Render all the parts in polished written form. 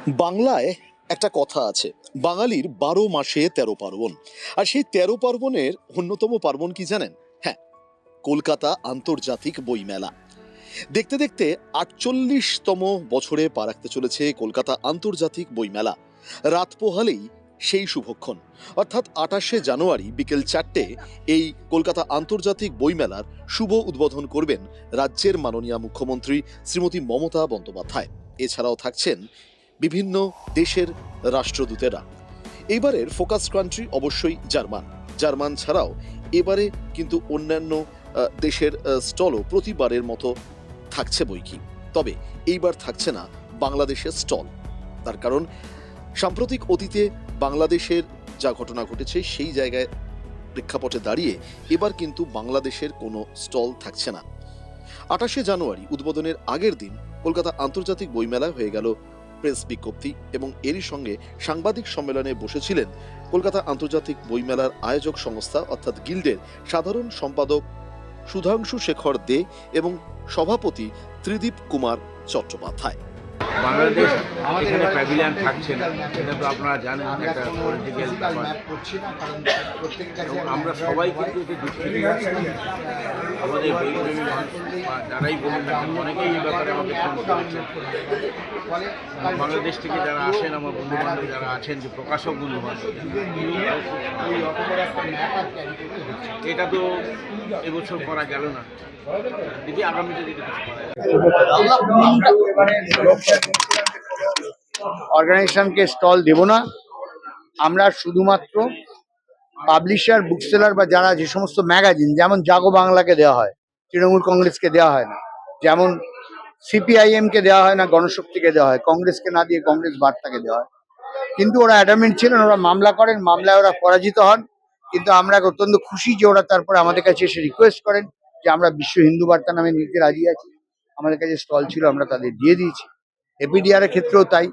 বাংলায় একটা কথা আছে, বাঙালির 12 মাসে 13 পার্বণ। আর সেই 13 পার্বণের অন্যতম পার্বণ কি জানেন? হ্যাঁ, কলকাতা আন্তর্জাতিক বইমেলা। দেখতে দেখতে 48তম বছরে পা রাখতে চলেছে কলকাতা আন্তর্জাতিক বইমেলা। রাত পোহালেই সেই শুভক্ষণ, অর্থাৎ 28শে জানুয়ারি বিকেল 4টে এই কলকাতা আন্তর্জাতিক বইমেলার শুভ উদ্বোধন করবেন রাজ্যের মাননীয় মুখ্যমন্ত্রী শ্রীমতী মমতা বন্দ্যোপাধ্যায়। এছাড়াও থাকছেন বিভিন্ন দেশের রাষ্ট্রদূতেরা। এবারের ফোকাস কান্ট্রি অবশ্যই জার্মান ছাড়াও এবারে কিন্তু অন্যান্য দেশের স্টলও প্রতিবারের মতো থাকছে বইকি। তবে এইবার থাকছে না বাংলাদেশের স্টল। তার কারণ সাম্প্রতিক অতীতে বাংলাদেশের যা ঘটনা ঘটেছে সেই জায়গায় প্রেক্ষাপটে দাঁড়িয়ে এবার কিন্তু বাংলাদেশের কোনো স্টল থাকছে না। 28শে জানুয়ারি উদ্বোধনের আগের দিন কলকাতা আন্তর্জাতিক বইমেলা হয়ে গেল প্রেস বিজ্ঞপ্তি এবং এরই সঙ্গে সাংবাদিক সম্মেলনে বসেছিলেন কলকাতা আন্তর্জাতিক বইমেলার আয়োজক সংস্থা অর্থাৎ গিল্ডের সাধারণ সম্পাদক সুধাংশু শেখর দে এবং সভাপতি ত্রিদীপ কুমার চট্টোপাধ্যায়। বাংলাদেশ এখানে প্যাভিলিয়ন থাকছে না, এটা তো আপনারা জানেন একটা পলিটিক্যাল ব্যাপার। এবং আমরা সবাই কিন্তু এতে দুঃখিত। আমাদের বইপ্রেমী মানুষ বা যারাই বলুন না কেন, অনেকেই এই ব্যাপারে আমাকে ফোন করেছেন। বাংলাদেশ থেকে যারা আসেন, আমার বন্ধুবান্ধব যারা আছেন, যে প্রকাশক বন্ধুবান্ধব, এটা তো এবছর করা গেল না, দেখি আগামীতে যদি কিছু করা যায়। অর্গানাইজেশনকে স্টল দেব না, আমরা শুধুমাত্র পাবলিশার, বুক সেলার বা যারা যে সমস্ত ম্যাগাজিন, যেমন জাগো বাংলাকে দেওয়া হয়, তৃণমূল কংগ্রেসকে দেওয়া হয় না, যেমন সিপিআইএমকে দেওয়া হয় না, গণশক্তিকে দেওয়া হয়, কংগ্রেসকে না দিয়ে কংগ্রেস বার্তাকে দেওয়া হয়। কিন্তু ওরা অ্যাডামেন্ট ছিলেন, ওরা মামলা করেন, মামলায় ওরা পরাজিত হন। কিন্তু আমরা অত্যন্ত খুশি যে ওরা তারপরে আমাদের কাছে এসে রিকোয়েস্ট করেন যে আমরা বিশ্ব হিন্দু বার্তা নামে নিতে রাজি আছি। আমাদের কাছে স্টল ছিল, আমরা তাদের দিয়ে দিয়েছি। এপিডিআর এর ক্ষেত্রেও তাই,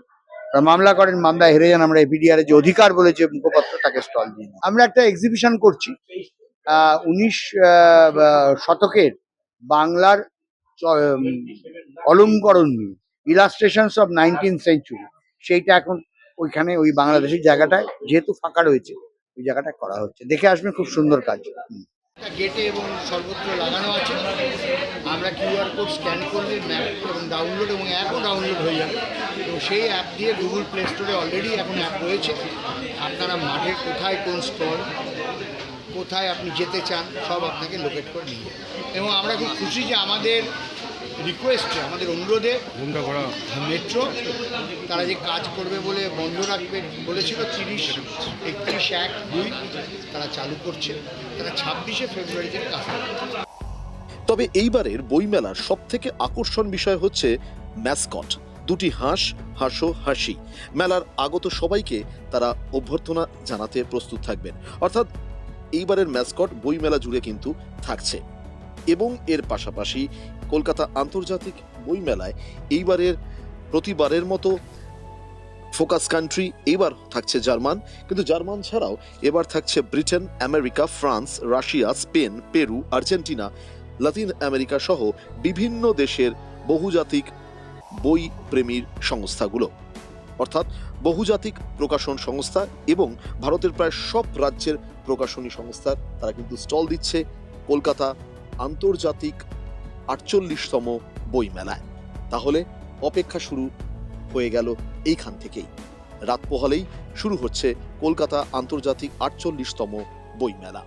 মামলা করেন, মামলা হেরে যান, আমরা এপিডিআর এর যে অধিকার বলেছে মুখপাত্র, তাকে স্টল দিই। আমরা একটা এক্সিবিশন করছি 19 শতকের বাংলার অলঙ্করণ নিয়ে, ইলাস্ট্রেশনস অফ 19th সেঞ্চুরি। সেইটা এখন ওইখানে ওই বাংলাদেশের জায়গাটায় যেহেতু ফাঁকা রয়েছে, ওই জায়গাটা করা হচ্ছে। দেখে আসবেন, খুব সুন্দর কাজ। গেটে এবং সর্বত্র লাগানো আছে। আমরা কিউআর কোড স্ক্যান করলে ম্যাপ এবং ডাউনলোড এবং অ্যাপও ডাউনলোড হয়ে যাবে। এবং সেই অ্যাপ দিয়ে গুগল প্লে স্টোরে অলরেডি এখন অ্যাপ রয়েছে। আপনারা মাঠের কোথায় কোন স্টল, কোথায় আপনি যেতে চান, সব আপনাকে লোকেট করে নিয়ে যাবে। এবং আমরা খুব খুশি যে আমাদের রিকোয়েস্টে, আমাদের অনুরোধে মেট্রো তারা যে কাজ করবে বলে বন্ধ রাখবে বলেছিল 31/1/2 তারা চালু করছে। তারা 26শে ফেব্রুয়ারি থেকে কাজ করবে। তবে এইবারের বইমেলার সব থেকে আকর্ষণ বিষয় হচ্ছে ম্যাসকট, দুটি হাঁস, হাসো হাসি। মেলার আগত সবাইকে তারা অভ্যর্থনা জানাতে প্রস্তুত থাকবেন। অর্থাৎ এইবারের ম্যাসকট বইমেলা জুড়ে কিন্তু থাকছে। এবং এর পাশাপাশি কলকাতা আন্তর্জাতিক বইমেলায় এইবারের প্রতিবারের মতো ফোকাস কান্ট্রি এইবার থাকছে জার্মান, কিন্তু জার্মান ছাড়াও এবার থাকছে Britain, America, France, Russia, Spain, Peru, Argentina, Latin America সহ বিভিন্ন দেশের বহুজাতিক বই প্রেমীর সংস্থাগুলো, অর্থাৎ বহুজাতিক প্রকাশন সংস্থা এবং ভারতের প্রায় সব রাজ্যের প্রকাশনী সংস্থা, তারা কিন্তু স্টল দিচ্ছে কলকাতা আন্তর্জাতিক 48তম বইমেলায়। তাহলে অপেক্ষা শুরু হয়ে গেল এইখান থেকেই। রাত পোহালেই শুরু হচ্ছে কলকাতা আন্তর্জাতিক 48তম বইমেলা।